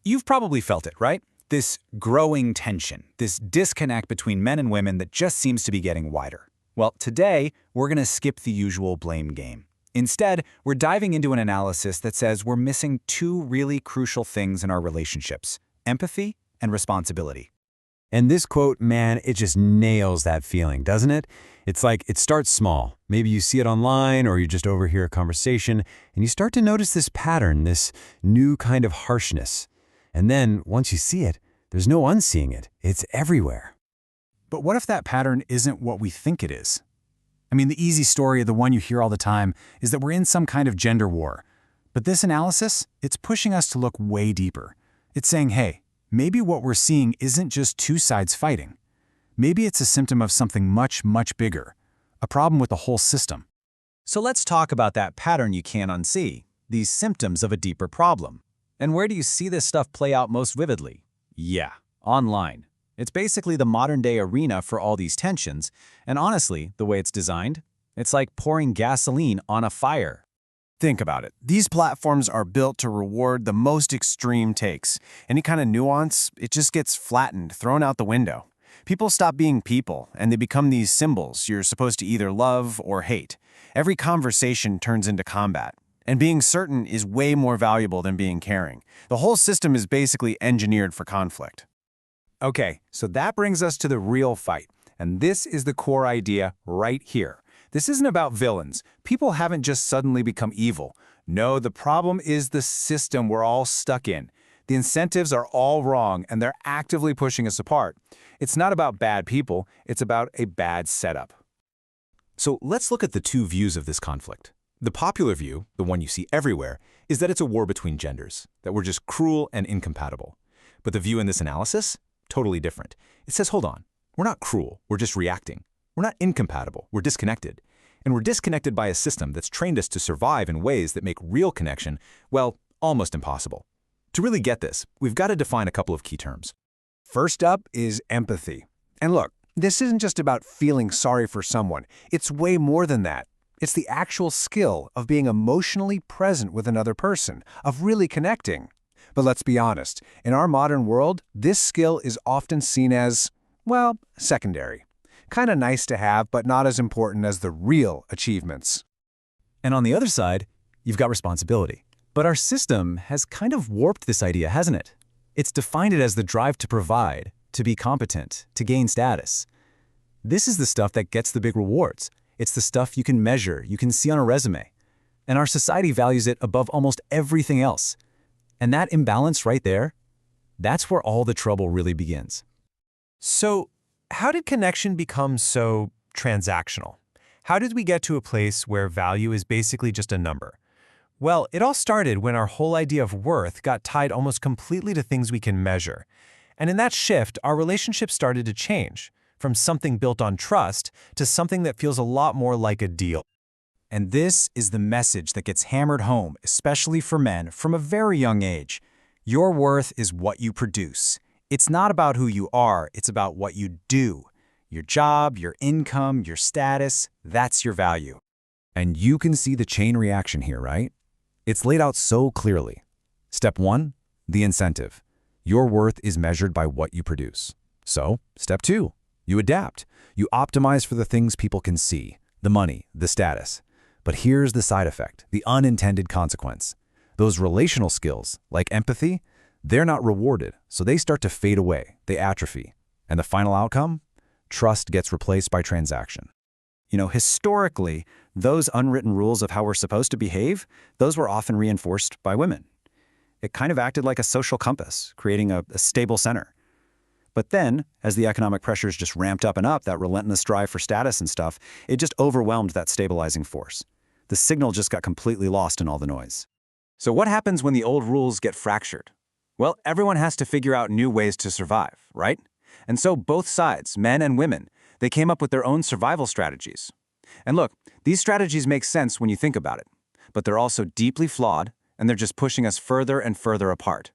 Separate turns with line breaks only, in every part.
You've probably felt it, right? This growing tension, this disconnect between men and women that just seems to be getting wider. Well, today, we're going to skip the usual blame game. Instead, we're diving into an analysis that says we're missing two really crucial things in our relationships: empathy and responsibility.
And this quote, man, it just nails that feeling, doesn't it? It's like it starts small. Maybe you see it online or you just overhear a conversation and you start to notice this pattern, this new kind of harshness. And then once you see it, there's no unseeing it. It's everywhere.
But what if that pattern isn't what we think it is? I mean, the easy story, the one you hear all the time, is that we're in some kind of gender war. But this analysis, it's pushing us to look way deeper. It's saying, hey, maybe what we're seeing isn't just two sides fighting. Maybe it's a symptom of something much, much bigger, a problem with the whole system.
So let's talk about that pattern you can't unsee, these symptoms of a deeper problem. And where do you see this stuff play out most vividly? Yeah, online. It's basically the modern-day arena for all these tensions, and honestly, the way it's designed, it's like pouring gasoline on a fire.
Think about it. These platforms are built to reward the most extreme takes. Any kind of nuance, it just gets flattened, thrown out the window. People stop being people, and they become these symbols you're supposed to either love or hate. Every conversation turns into combat. And being certain is way more valuable than being caring. The whole system is basically engineered for conflict.
Okay, so that brings us to the real fight. And this is the core idea right here. This isn't about villains. People haven't just suddenly become evil. No, the problem is the system we're all stuck in. The incentives are all wrong, and they're actively pushing us apart. It's not about bad people, it's about a bad setup.
So let's look at the two views of this conflict. The popular view, the one you see everywhere, is that it's a war between genders, that we're just cruel and incompatible. But the view in this analysis? Totally different. It says, hold on, we're not cruel, we're just reacting. We're not incompatible, we're disconnected. And we're disconnected by a system that's trained us to survive in ways that make real connection, well, almost impossible. To really get this, we've got to define a couple of key terms.
First up is empathy. And look, this isn't just about feeling sorry for someone. It's way more than that. It's the actual skill of being emotionally present with another person, of really connecting. But let's be honest, in our modern world, this skill is often seen as, well, secondary. Kind of nice to have, but not as important as the real achievements.
And on the other side, you've got responsibility. But our system has kind of warped this idea, hasn't it? It's defined it as the drive to provide, to be competent, to gain status. This is the stuff that gets the big rewards. It's the stuff you can measure, you can see on a resume. And our society values it above almost everything else. And that imbalance right there, that's where all the trouble really begins.
So, how did connection become so transactional? How did we get to a place where value is basically just a number? Well, it all started when our whole idea of worth got tied almost completely to things we can measure. And in that shift, our relationships started to change, from something built on trust to something that feels a lot more like a deal.
And this is the message that gets hammered home, especially for men, from a very young age. Your worth is what you produce. It's not about who you are, it's about what you do. Your job, your income, your status, that's your value.
And you can see the chain reaction here, right? It's laid out so clearly. Step 1, the incentive. Your worth is measured by what you produce. So, step 2, you adapt. You optimize for the things people can see, the money, the status. But here's the side effect, the unintended consequence. Those relational skills, like empathy, they're not rewarded, so they start to fade away, they atrophy. And the final outcome? Trust gets replaced by transaction.
You know, historically, those unwritten rules of how we're supposed to behave, those were often reinforced by women. It kind of acted like a social compass, creating a stable center. But then, as the economic pressures just ramped up and up, that relentless drive for status and stuff, it just overwhelmed that stabilizing force. The signal just got completely lost in all the noise. So what happens when the old rules get fractured? Well, everyone has to figure out new ways to survive, right? And so both sides, men and women, they came up with their own survival strategies. And look, these strategies make sense when you think about it, but they're also deeply flawed, and they're just pushing us further and further apart.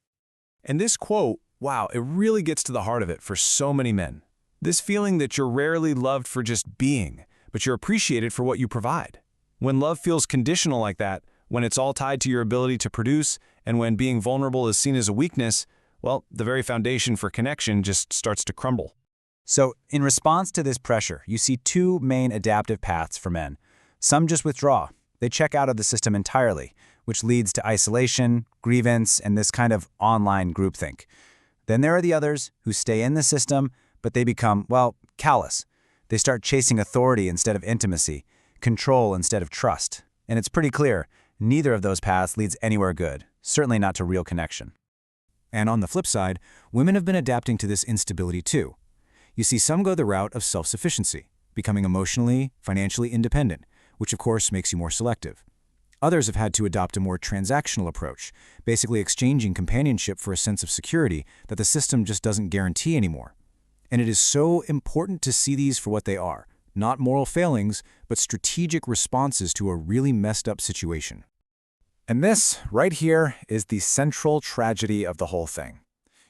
And this quote, wow, it really gets to the heart of it for so many men. This feeling that you're rarely loved for just being, but you're appreciated for what you provide. When love feels conditional like that, when it's all tied to your ability to produce,
And when being vulnerable is seen as a weakness, well, the very foundation for connection just starts to crumble.
So, in response to this pressure, you see two main adaptive paths for men. Some just withdraw. They check out of the system entirely, which leads to isolation, grievance, and this kind of online groupthink. Then there are the others who stay in the system, but they become, well, callous. They start chasing authority instead of intimacy, control instead of trust. And it's pretty clear, neither of those paths leads anywhere good, certainly not to real connection.
And on the flip side, women have been adapting to this instability too. You see some go the route of self-sufficiency, becoming emotionally, financially independent, which of course makes you more selective. Others have had to adopt a more transactional approach, basically exchanging companionship for a sense of security that the system just doesn't guarantee anymore. And it is so important to see these for what they are, not moral failings, but strategic responses to a really messed up situation.
And this, right here, is the central tragedy of the whole thing.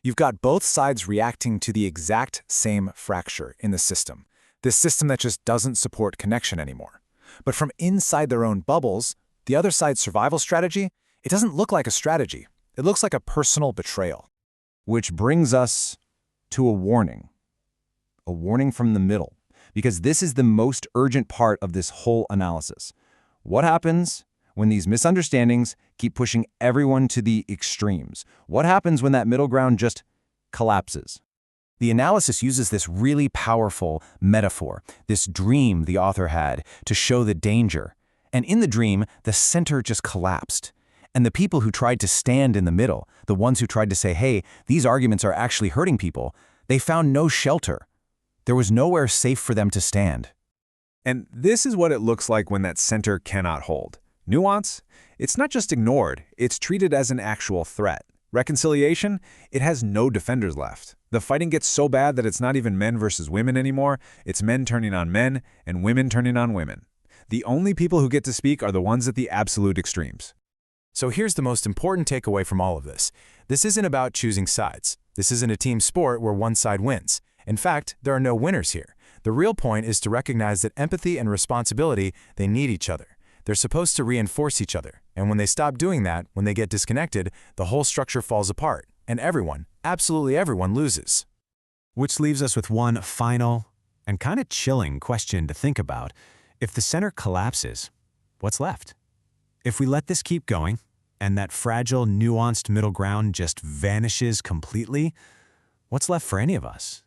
You've got both sides reacting to the exact same fracture in the system, this system that just doesn't support connection anymore. But from inside their own bubbles, the other side's survival strategy, it doesn't look like a strategy. It looks like a personal betrayal. Which brings us to a warning. A warning from the middle, because this is the most urgent part of this whole analysis. What happens when these misunderstandings keep pushing everyone to the extremes? What happens when that middle ground just collapses? The analysis uses this really powerful metaphor, this dream the author had, to show the danger. And in the dream, the center just collapsed. And the people who tried to stand in the middle, the ones who tried to say, hey, these arguments are actually hurting people, they found no shelter. There was nowhere safe for them to stand.
And this is what it looks like when that center cannot hold. Nuance? It's not just ignored, it's treated as an actual threat. Reconciliation? It has no defenders left. The fighting gets so bad that it's not even men versus women anymore, it's men turning on men and women turning on women. The only people who get to speak are the ones at the absolute extremes.
So here's the most important takeaway from all of this. This isn't about choosing sides. This isn't a team sport where one side wins. In fact, there are no winners here. The real point is to recognize that empathy and responsibility, they need each other. They're supposed to reinforce each other. And when they stop doing that, when they get disconnected, the whole structure falls apart. And everyone, absolutely everyone, loses.
Which leaves us with one final and kind of chilling question to think about. If the center collapses, what's left? If we let this keep going, and that fragile, nuanced middle ground just vanishes completely, what's left for any of us?